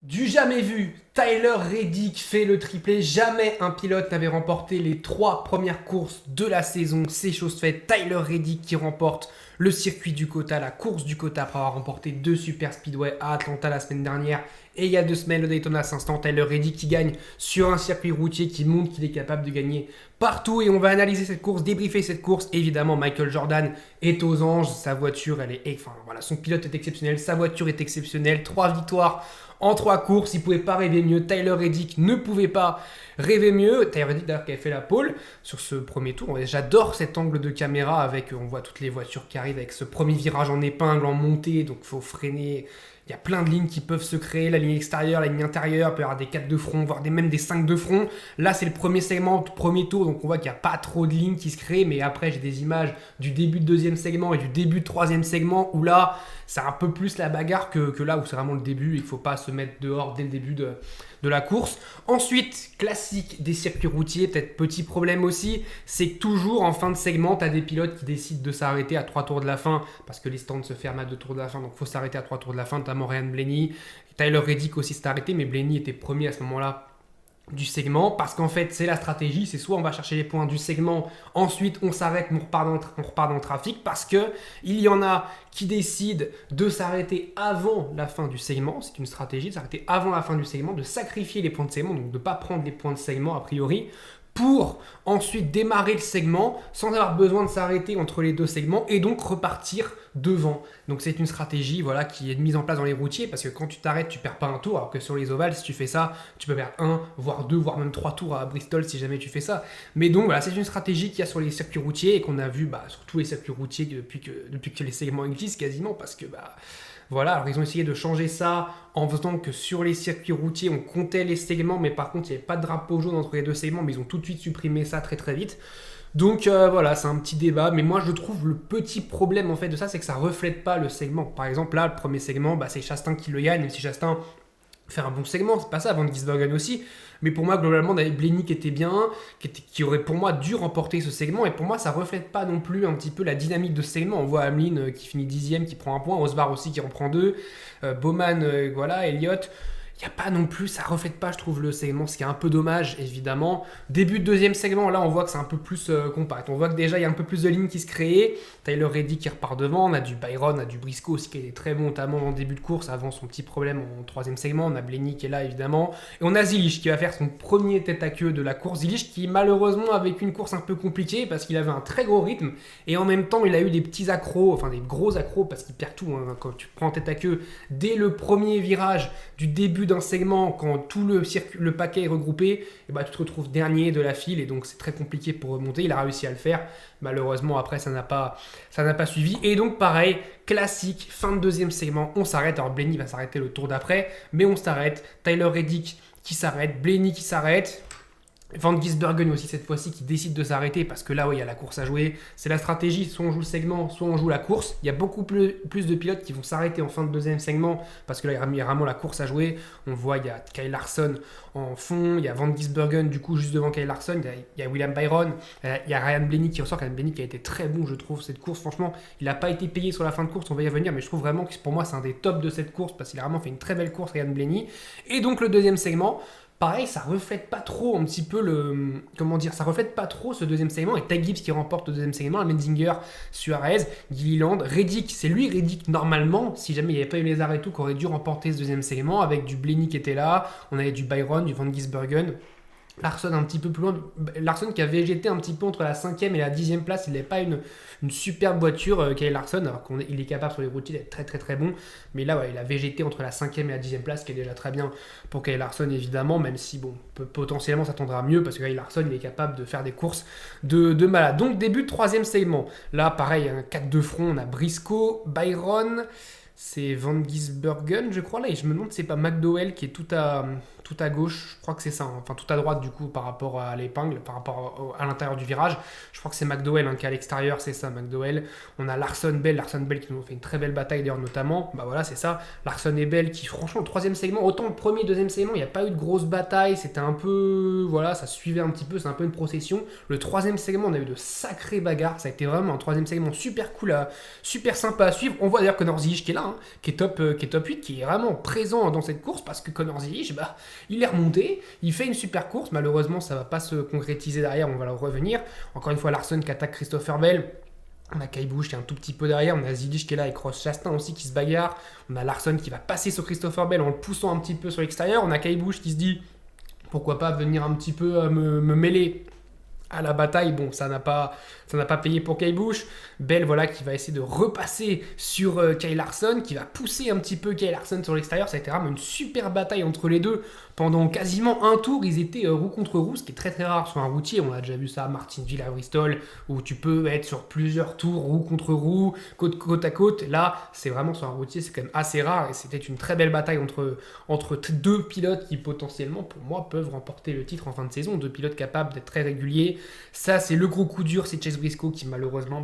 Du jamais vu, Tyler Reddick fait le triplé. Jamais un pilote n'avait remporté les 3 premières courses de la saison. C'est chose faite. Tyler Reddick qui remporte le circuit du Kota, la course du Kota après avoir remporté 2 Super Speedway à Atlanta la semaine dernière. Et il y a 2 semaines le Daytona 500. Tyler Reddick qui gagne sur un circuit routier qui montre qu'il est capable de gagner partout. Et on va analyser cette course, débriefer cette course. Évidemment, Michael Jordan est aux anges. Sa voiture, son pilote est exceptionnel. Sa voiture est exceptionnelle. 3 victoires en 3 courses, il ne pouvait pas rêver mieux. Tyler Reddick ne pouvait pas rêver mieux. Tyler Reddick d'ailleurs qui avait fait la pole sur ce premier tour. J'adore cet angle de caméra avec, on voit toutes les voitures qui arrivent avec ce premier virage en épingle, en montée, donc il faut freiner. Il y a plein de lignes qui peuvent se créer, la ligne extérieure, la ligne intérieure, il peut y avoir des 4 de front, voire même des 5 de front. Là, c'est le premier segment, premier tour, donc on voit qu'il n'y a pas trop de lignes qui se créent, mais après, j'ai des images du début de deuxième segment et du début de troisième segment, où là, c'est un peu plus la bagarre que là où c'est vraiment le début et qu'il ne faut pas se mettre dehors dès le début de la course. Ensuite, classique des circuits routiers, peut-être petit problème aussi, c'est que toujours en fin de segment, tu as des pilotes qui décident de s'arrêter à 3 tours de la fin, parce que les stands se ferment à 2 tours de la fin, donc il faut s'arrêter à 3 tours de la fin, notamment Ryan Blaney. Tyler Reddick aussi s'est arrêté, mais Blaney était premier à ce moment-là du segment, parce qu'en fait c'est la stratégie, c'est soit on va chercher les points du segment, ensuite on s'arrête, on repart dans le trafic, parce que il y en a qui décident de s'arrêter avant la fin du segment, c'est une stratégie de s'arrêter avant la fin du segment, de sacrifier les points de segment, donc de ne pas prendre les points de segment a priori, pour ensuite démarrer le segment sans avoir besoin de s'arrêter entre les 2 segments et donc repartir devant. Donc c'est une stratégie qui est mise en place dans les routiers parce que quand tu t'arrêtes, tu perds pas un tour, alors que sur les ovales, si tu fais ça, tu peux perdre 1, voire 2, voire même 3 tours à Bristol si jamais tu fais ça. Mais donc voilà, c'est une stratégie qu'il y a sur les circuits routiers et qu'on a vu sur tous les circuits routiers depuis que les segments existent quasiment parce que voilà, alors ils ont essayé de changer ça en faisant que sur les circuits routiers, on comptait les segments, mais par contre, il n'y avait pas de drapeau jaune entre les 2 segments, mais ils ont tout de suite supprimé ça très très vite. Donc voilà, c'est un petit débat, mais moi je trouve le petit problème en fait de ça, c'est que ça reflète pas le segment. Par exemple, là, le premier segment, c'est Chastain qui le gagne, même si Chastain fait un bon segment, c'est pas ça, Van Gisbergen aussi. Mais pour moi, globalement, on avait Blaney qui était bien, qui aurait pour moi dû remporter ce segment. Et pour moi, ça reflète pas non plus un petit peu la dynamique de ce segment. On voit Hamlin qui finit 10ème, qui prend un point, Osbar aussi qui en prend 2, Bowman, Elliott. Il n'y a pas non plus, ça reflète pas, je trouve, le segment, ce qui est un peu dommage, évidemment. Début de deuxième segment, là, on voit que c'est un peu plus compact. On voit que déjà, il y a un peu plus de lignes qui se créent. Tyler Reddick qui repart devant. On a du Byron, on a du Briscoe aussi qui est très bon, notamment en début de course, avant son petit problème en troisième segment. On a Blaney qui est là, évidemment. Et on a Zilich qui va faire son premier tête à queue de la course. Zilich qui, malheureusement, avec une course un peu compliquée parce qu'il avait un très gros rythme. Et en même temps, il a eu des petits accros, enfin des gros accros parce qu'il perd tout. Quand tu prends tête à queue, dès le premier virage du début d'un segment, quand tout le paquet est regroupé, et tu te retrouves dernier de la file et donc c'est très compliqué pour remonter. Il a réussi à le faire. Malheureusement, après, ça n'a pas suivi. Et donc, pareil, classique, fin de deuxième segment, on s'arrête. Alors, Blaney va s'arrêter le tour d'après, mais on s'arrête. Tyler Reddick qui s'arrête, Blaney qui s'arrête. Van Gisbergen aussi cette fois-ci qui décide de s'arrêter parce que là il y a la course à jouer, c'est la stratégie, soit on joue le segment, soit on joue la course. Il y a beaucoup plus de pilotes qui vont s'arrêter en fin de deuxième segment parce que là il y a vraiment la course à jouer. On voit il y a Kyle Larson en fond, il y a Van Gisbergen du coup juste devant Kyle Larson, il y a William Byron, il y a Ryan Blaney qui ressort. Ryan Blaney qui a été très bon je trouve cette course, franchement il n'a pas été payé sur la fin de course, on va y revenir, mais je trouve vraiment que pour moi c'est un des tops de cette course parce qu'il a vraiment fait une très belle course Ryan Blaney. Et donc le deuxième segment, pareil, ça reflète pas trop un petit peu ça reflète pas trop ce deuxième segment. Et Ty Gibbs qui remporte le deuxième segment, Menzinger, Suarez, Gilliland, Reddick, c'est lui Reddick normalement, si jamais il n'y avait pas eu les arrêts et tout, qui aurait dû remporter ce deuxième segment avec du Blaney qui était là, on avait du Byron, du Van Gisbergen. Larson un petit peu plus loin, Larson qui a végété un petit peu entre la 5e et la 10e place, il n'avait pas une superbe voiture Kyle Larson, alors qu'il est capable sur les routiers d'être très très très bon, mais là il a végété entre la 5e et la 10e place, qui est déjà très bien pour Kyle Larson évidemment, même si potentiellement ça tendra mieux, parce que Kyle Larson il est capable de faire des courses de malade. Donc début de 3e segment, là pareil, un 4 de front, on a Briscoe, Byron, c'est Van Gisbergen je crois là, et je me demande si c'est pas McDowell qui est tout à gauche, je crois que c'est ça, enfin tout à droite du coup par rapport à l'épingle, par rapport à l'intérieur du virage, je crois que c'est McDowell qui est à l'extérieur, c'est ça McDowell. On a Larson Bell qui nous a fait une très belle bataille d'ailleurs notamment, voilà c'est ça, Larson et Bell qui franchement le troisième segment, autant le premier, deuxième segment, il n'y a pas eu de grosse bataille, c'était un peu, voilà ça suivait un petit peu, c'est un peu une procession. Le troisième segment on a eu de sacrées bagarres, ça a été vraiment un troisième segment super cool, super sympa à suivre. On voit d'ailleurs Connor Zilich qui est là, hein, qui est top 8, qui est vraiment présent dans cette course parce que Connor Zilisch, il est remonté, il fait une super course. Malheureusement, ça va pas se concrétiser derrière, on va le revenir. Encore une fois, Larson qui attaque Christopher Bell. On a Kyle Busch qui est un tout petit peu derrière, on a Zilisch qui est là avec Ross Chastain aussi qui se bagarre, on a Larson qui va passer sur Christopher Bell en le poussant un petit peu sur l'extérieur, on a Kyle Busch qui se dit pourquoi pas venir un petit peu me mêler à la bataille. Bon, ça n'a pas payé pour Kyle Busch. Bell, voilà, qui va essayer de repasser sur Kyle Larson, qui va pousser un petit peu Kyle Larson sur l'extérieur. Ça a été vraiment une super bataille entre les deux. Pendant quasiment un tour, ils étaient roue contre roue, ce qui est très très rare sur un routier. On a déjà vu ça à Martinsville, à Bristol, où tu peux être sur plusieurs tours, roue contre roue, côte à côte. Là, c'est vraiment sur un routier, c'est quand même assez rare. Et c'était une très belle bataille entre deux pilotes qui potentiellement, pour moi, peuvent remporter le titre en fin de saison. Deux pilotes capables d'être très réguliers. Ça, c'est le gros coup dur, c'est Chase Briscoe qui malheureusement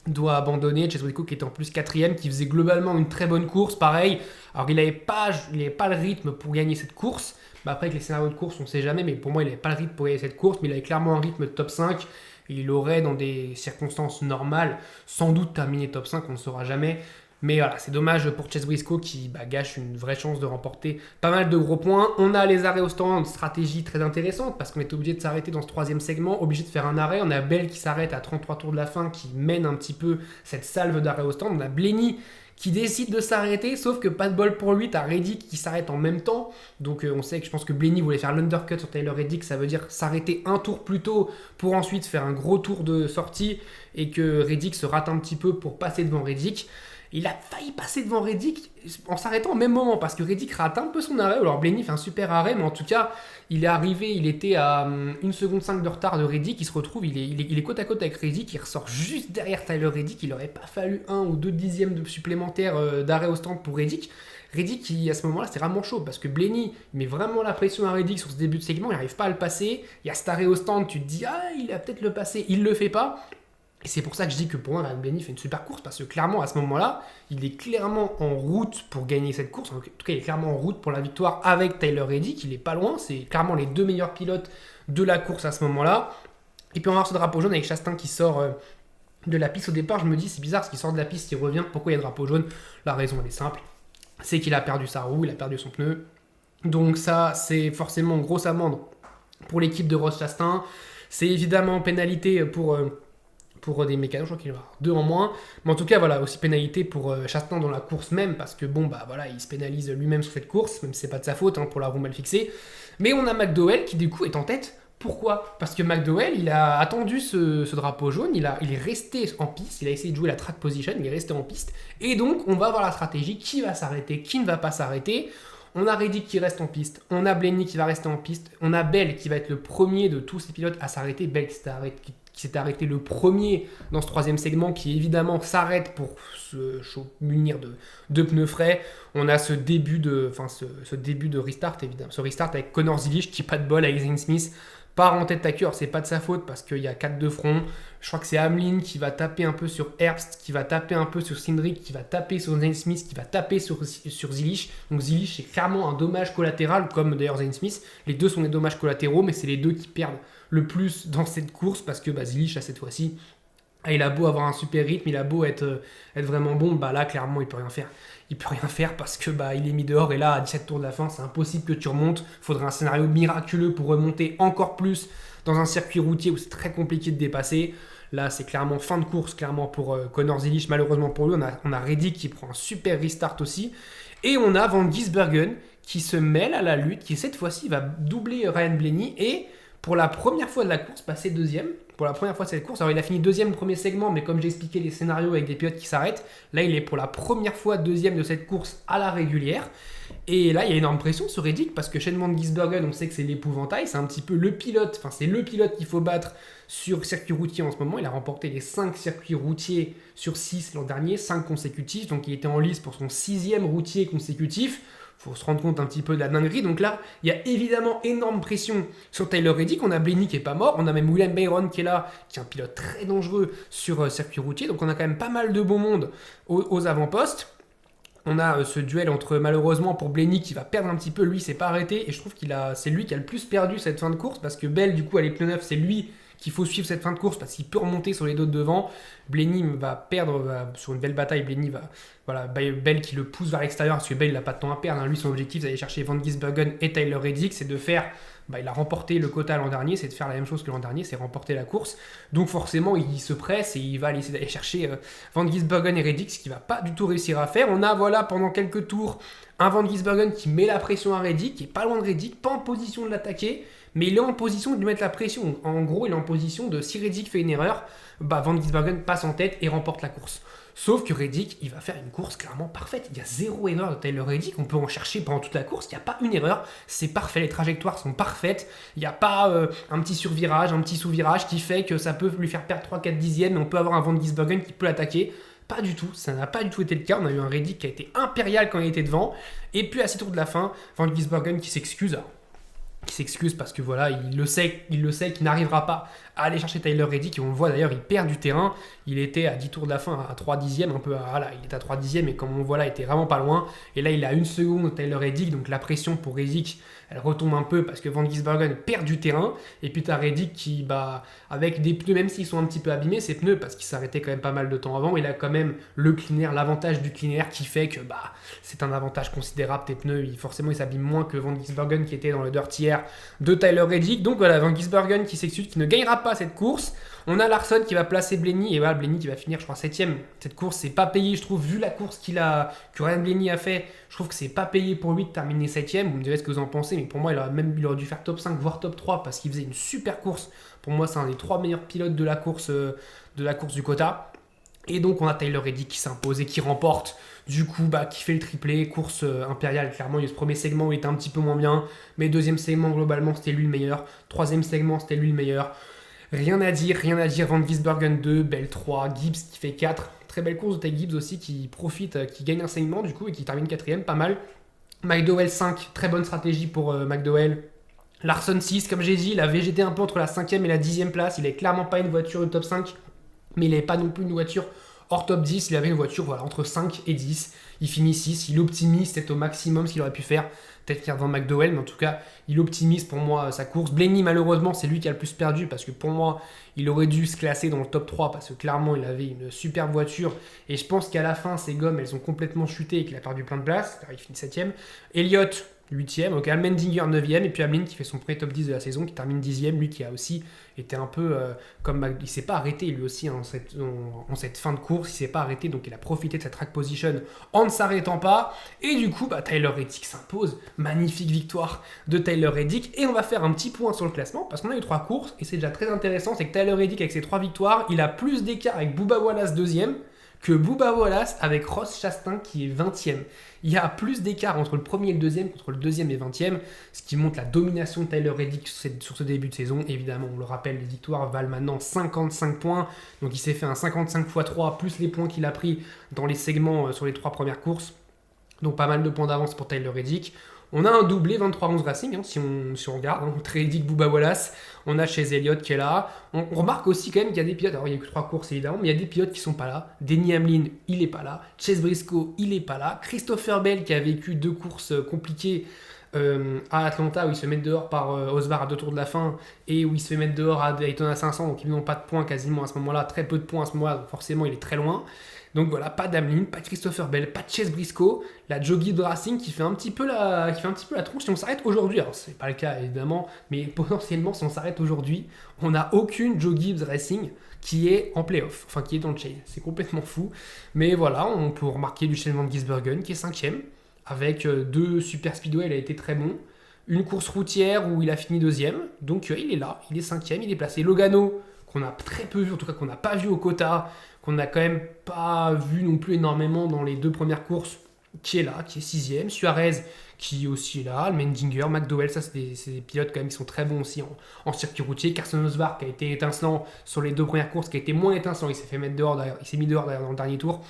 doit abandonner. Chase Briscoe qui était en plus quatrième, qui faisait globalement une très bonne course, pareil. Alors il n'avait pas le rythme pour gagner cette course. Après, avec les scénarios de course, on ne sait jamais, mais pour moi, il n'avait pas le rythme pour gagner cette course, mais il avait clairement un rythme de top 5. Il aurait, dans des circonstances normales, sans doute terminé top 5, on ne saura jamais. Mais voilà, c'est dommage pour Chase Briscoe qui gâche une vraie chance de remporter pas mal de gros points. On a les arrêts au stand, stratégie très intéressante parce qu'on est obligé de s'arrêter dans ce troisième segment, obligé de faire un arrêt. On a Bell qui s'arrête à 33 tours de la fin, qui mène un petit peu cette salve d'arrêt au stand. On a Blaney qui décide de s'arrêter, sauf que pas de bol pour lui, t'as Reddick qui s'arrête en même temps. Donc on sait que je pense que Blaney voulait faire l'undercut sur Tyler Reddick, ça veut dire s'arrêter un tour plus tôt pour ensuite faire un gros tour de sortie et que Reddick se rate un petit peu pour passer devant Reddick. Il a failli passer devant Reddick en s'arrêtant au même moment parce que Reddick rate un peu son arrêt. Alors Blaney fait un super arrêt, mais en tout cas, il est arrivé, il était à 1 seconde 5 de retard de Reddick. Il se retrouve, il est côte à côte avec Reddick. Il ressort juste derrière Tyler Reddick. Il n'aurait pas fallu 1 ou 2 dixièmes de supplémentaires d'arrêt au stand pour Reddick. Reddick, à ce moment-là, c'était vraiment chaud parce que Blaney met vraiment la pression à Reddick sur ce début de segment. Il n'arrive pas à le passer. Il y a cet arrêt au stand, tu te dis, il va peut-être le passer. Il ne le fait pas. Et c'est pour ça que je dis que pour moi, Ryan Blaney fait une super course parce que clairement, à ce moment-là, il est clairement en route pour gagner cette course. En tout cas, il est clairement en route pour la victoire avec Tyler Reddick. Il est pas loin. C'est clairement les deux meilleurs pilotes de la course à ce moment-là. Et puis on va voir ce drapeau jaune avec Chastain qui sort de la piste au départ. Je me dis, c'est bizarre parce qu'il sort de la piste, il revient. Pourquoi il y a drapeau jaune? La raison, elle est simple. C'est qu'il a perdu sa roue, il a perdu son pneu. Donc ça, c'est forcément une grosse amende pour l'équipe de Ross Chastain. C'est évidemment pénalité pour des mécanos, je crois qu'il y en aura 2 en moins. Mais en tout cas, voilà, aussi pénalité pour Chastain dans la course même, parce que il se pénalise lui-même sur cette course, même si c'est pas de sa faute pour la roue mal fixée. Mais on a McDowell qui du coup est en tête. Pourquoi? Parce que McDowell, il a attendu ce drapeau jaune, il est resté en piste, il a essayé de jouer la track position, il est resté en piste. Et donc, on va voir la stratégie, qui va s'arrêter, qui ne va pas s'arrêter. On a Reddick qui reste en piste, on a Blaney qui va rester en piste, on a Bell qui va être le premier de tous ces pilotes à s'arrêter. Bell qui s'est arrêté le premier dans ce troisième segment, qui évidemment s'arrête pour se munir de pneus frais. On a ce début de restart, évidemment, ce restart avec Connor Zilisch qui, pas de bol avec Zane Smith, part en tête taqueur. C'est pas de sa faute parce qu'il y a 4 de front. Je crois que c'est Hamlin qui va taper un peu sur Herbst, qui va taper un peu sur Cindric, qui va taper sur Zane Smith, qui va taper sur Zilisch. Donc Zilisch, c'est clairement un dommage collatéral, comme d'ailleurs Zane Smith. Les deux sont des dommages collatéraux, mais c'est les deux qui perdent le plus dans cette course parce que Zilisch, à cette fois-ci, il a beau avoir un super rythme, il a beau être vraiment bon, là clairement il peut rien faire. Il peut rien faire parce que il est mis dehors et là à 17 tours de la fin, c'est impossible que tu remontes. Il faudrait un scénario miraculeux pour remonter encore plus dans un circuit routier où c'est très compliqué de dépasser. Là, c'est clairement fin de course, clairement pour Connor Zilisch. Malheureusement pour lui, on a Reddick qui prend un super restart aussi. Et on a Van Gisbergen qui se mêle à la lutte, qui cette fois-ci va doubler Ryan Blaney et pour la première fois de la course, passer deuxième. Pour la première fois de cette course, alors il a fini deuxième premier segment, mais comme j'ai expliqué les scénarios avec des pilotes qui s'arrêtent, là il est pour la première fois deuxième de cette course à la régulière. Et là il y a énorme pression sur Reddick parce que Shane Van Gisbergen, on sait que c'est l'épouvantail, c'est un petit peu le pilote, c'est le pilote qu'il faut battre sur circuit routier en ce moment. Il a remporté les 5 circuits routiers sur 6 l'an dernier, 5 consécutifs, donc il était en lice pour son 6e routier consécutif. Faut se rendre compte un petit peu de la dinguerie. Donc là, il y a évidemment énorme pression sur Tyler Reddick. On a Blaney qui est pas mort. On a même William Byron qui est là, qui est un pilote très dangereux sur circuit routier. Donc on a quand même pas mal de bon monde aux avant-postes. On a ce duel entre, malheureusement pour Blaney, qui va perdre un petit peu. Lui, il s'est pas arrêté. Et je trouve c'est lui qui a le plus perdu cette fin de course. Parce que Bell, du coup, à les pneus neufs, c'est lui qu'il faut suivre cette fin de course parce qu'il peut remonter sur les deux de devant. Blenny va perdre sur une belle bataille. Blenny va, voilà, Bell qui le pousse vers l'extérieur parce que Bell il n'a pas de temps à perdre. Lui, son objectif, c'est d'aller chercher Van Gisbergen et Tyler Reddick, c'est de faire. Il a remporté le quota l'an dernier, c'est de faire la même chose que l'an dernier, c'est remporter la course. Donc forcément, il se presse et il va essayer d'aller chercher Van Gisbergen et Reddick, ce qu'il ne va pas du tout réussir à faire. On a pendant quelques tours un Van Gisbergen qui met la pression à Reddick, qui est pas loin de Reddick, pas en position de l'attaquer, mais il est en position de lui mettre la pression. En gros, il est en position de, si Reddick fait une erreur, Van Gisbergen passe en tête et remporte la course. Sauf que Reddick, il va faire une course clairement parfaite. Il y a 0 erreur de Tyler Reddick. On peut en chercher pendant toute la course. Il n'y a pas une erreur. C'est parfait. Les trajectoires sont parfaites. Il n'y a pas un petit survirage, un petit sous-virage qui fait que ça peut lui faire perdre 3-4 dixièmes. Mais on peut avoir un Van Gisbergen qui peut l'attaquer. Pas du tout. Ça n'a pas du tout été le cas. On a eu un Reddick qui a été impérial quand il était devant. Et puis à 6 tours de la fin, Van Gisbergen qui s'excuse. Parce que voilà, il le sait qu'il n'arrivera pas à aller chercher Tyler Reddick, et on le voit d'ailleurs, il perd du terrain. Il était à 10 tours de la fin, à 3 dixièmes, il était à 3 dixièmes, et comme on voit là, il était vraiment pas loin. Et là, il est à 1 seconde de Tyler Reddick, donc la pression pour Reddick, elle retombe un peu parce que Van Gisbergen perd du terrain. Et puis tu as Reddick qui, avec des pneus, même s'ils sont un petit peu abîmés, ces pneus, parce qu'il s'arrêtait quand même pas mal de temps avant, il a quand même l'avantage du clean air qui fait que c'est un avantage considérable. Tes pneus, forcément, ils s'abîment moins que Van Gisbergen qui était dans le dirty air de Tyler Reddick. Donc voilà, Van Gisbergen qui s'excuse, qui ne gagnera pas cette course. On a Larson qui va placer Blenny, et voilà, Blenny qui va finir, je crois, 7ème. Cette course, c'est pas payé, je trouve, vu la course que Ryan Blenny a fait. Je trouve que c'est pas payé pour lui de terminer 7ème. Vous me direz ce que vous en pensez, mais pour moi, il aurait dû faire top 5, voire top 3, parce qu'il faisait une super course. Pour moi, c'est un des 3 meilleurs pilotes de la course du quota. Et donc, on a Tyler Reddick qui s'impose et qui remporte. Du coup, qui fait le triplé, course impériale. Clairement, il y a ce premier segment où il était un petit peu moins bien, mais deuxième segment, globalement, c'était lui le meilleur. Troisième segment, c'était lui le meilleur. Rien à dire. Van Gisbergen 2, Bell 3, Gibbs qui fait 4. Très belle course de Ty Gibbs aussi qui profite, qui gagne un segment du coup et qui termine 4ème, pas mal. McDowell 5, très bonne stratégie pour McDowell. Larson 6, comme j'ai dit, il a végété un peu entre la 5ème et la 10ème place. Il n'est clairement pas une voiture de top 5, mais il n'est pas non plus une voiture hors top 10. Il avait une voiture entre 5 et 10. Il finit 6, il optimise, c'est au maximum ce qu'il aurait pu faire. Peut-être qu'il y a devant McDowell, mais en tout cas, il optimise pour moi sa course. Blenny, malheureusement, c'est lui qui a le plus perdu parce que pour moi, il aurait dû se classer dans le top 3 parce que clairement, il avait une superbe voiture. Et je pense qu'à la fin, ses gommes, elles ont complètement chuté et qu'il a perdu plein de places. Il finit 7ème. Elliott, 8ème. Ok, Allmendinger, 9ème. Et puis Hamlin qui fait son premier top 10 de la saison, qui termine 10ème. Lui qui a aussi été un peu il ne s'est pas arrêté lui aussi en cette fin de course. Il ne s'est pas arrêté, donc il a profité de cette track position en ne s'arrêtant pas. Et du coup, Tyler Reddick s'impose. Magnifique victoire de Tyler Reddick. Et on va faire un petit point sur le classement parce qu'on a eu 3 courses et c'est déjà très intéressant. C'est que Tyler Reddick, avec ses 3 victoires, il a plus d'écart avec Bubba Wallace 2ème que Bubba Wallace avec Ross Chastain qui est 20ème. Il y a plus d'écart entre le premier et le deuxième qu'entre le deuxième et 20ème, ce qui montre la domination de Tyler Reddick sur ce début de saison. Évidemment, on le rappelle, les victoires valent maintenant 55 points. Donc il s'est fait un 55 x 3 plus les points qu'il a pris dans les segments sur les 3 premières courses. Donc pas mal de points d'avance pour Tyler Reddick. On a un doublé 23-11 Racing, si on regarde, Reddick, Bubba Wallace. On a chez Elliott qui est là. On remarque aussi quand même qu'il y a des pilotes, alors il n'y a que 3 courses évidemment, mais il y a des pilotes qui sont pas là. Denny Hamlin, il est pas là. Chase Briscoe, il est pas là. Christopher Bell qui a vécu 2 courses compliquées à Atlanta où il se fait mettre dehors par Osbar à 2 tours de la fin et où il se fait mettre dehors à Daytona 500, donc ils n'ont pas de points quasiment à ce moment-là, très peu de points à ce moment-là, donc forcément il est très loin. Donc voilà, pas d'Hamlin, pas de Christopher Bell, pas de Chase Briscoe, la Joe Gibbs Racing qui fait un petit peu la tronche. Si on s'arrête aujourd'hui, alors c'est pas le cas évidemment, mais potentiellement si on s'arrête aujourd'hui, on n'a aucune Joe Gibbs Racing qui est en playoff, enfin qui est dans le chase. C'est complètement fou. Mais voilà, on peut remarquer du Van Gisbergen qui est 5ème, avec 2 super speedway, il a été très bon. Une course routière où il a fini 2ème, donc il est là, il est 5ème, il est placé. Logano, qu'on a très peu vu, en tout cas qu'on n'a pas vu au quota, qu'on n'a quand même pas vu non plus énormément dans les 2 premières courses, qui est là, qui est 6ème. Suarez, qui aussi est là. Allmendinger, McDowell, ça c'est des pilotes quand même qui sont très bons aussi en circuit routier. Carson Osbar, qui a été étincelant sur les 2 premières courses, qui a été moins étincelant, il s'est fait mettre dehors d'ailleurs, il s'est mis dehors d'ailleurs dans le dernier tour,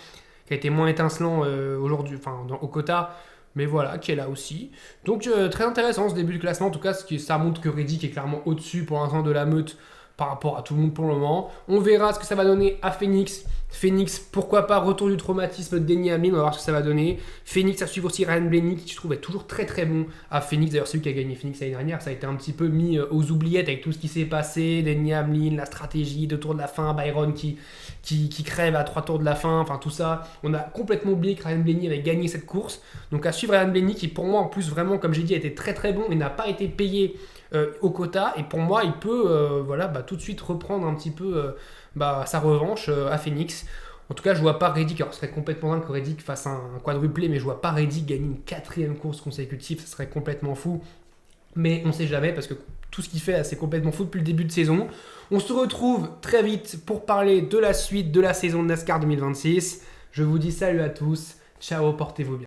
qui a été moins étincelant aujourd'hui, au quota, mais voilà, qui est là aussi. Donc très intéressant ce début de classement, en tout cas ça montre que Reddick est clairement au-dessus pour l'instant de la meute par rapport à tout le monde pour le moment. On verra ce que ça va donner à Phoenix. Phoenix, pourquoi pas, retour du traumatisme de Denny Hamlin, on va voir ce que ça va donner. Phoenix, à suivre aussi Ryan Blaney, qui je trouve est toujours très très bon à Phoenix. D'ailleurs, celui qui a gagné Phoenix l'année dernière, ça a été un petit peu mis aux oubliettes avec tout ce qui s'est passé. Denny Hamlin, la stratégie, 2 tours de la fin, Byron qui crève à 3 tours de la fin, enfin tout ça. On a complètement oublié que Ryan Blaney avait gagné cette course. Donc à suivre Ryan Blaney, qui pour moi, en plus, vraiment, comme j'ai dit, a été très très bon et n'a pas été payé au quota. Et pour moi, il peut tout de suite reprendre un petit peu sa revanche à Phoenix. En tout cas, je vois pas Reddick, alors ce serait complètement dingue que Reddick fasse un quadruplé, mais je vois pas Reddick gagner une 4e course consécutive, ça serait complètement fou. Mais on sait jamais, parce que tout ce qu'il fait, c'est complètement fou depuis le début de saison. On se retrouve très vite pour parler de la suite de la saison de NASCAR 2026. Je vous dis salut à tous, ciao, portez-vous bien.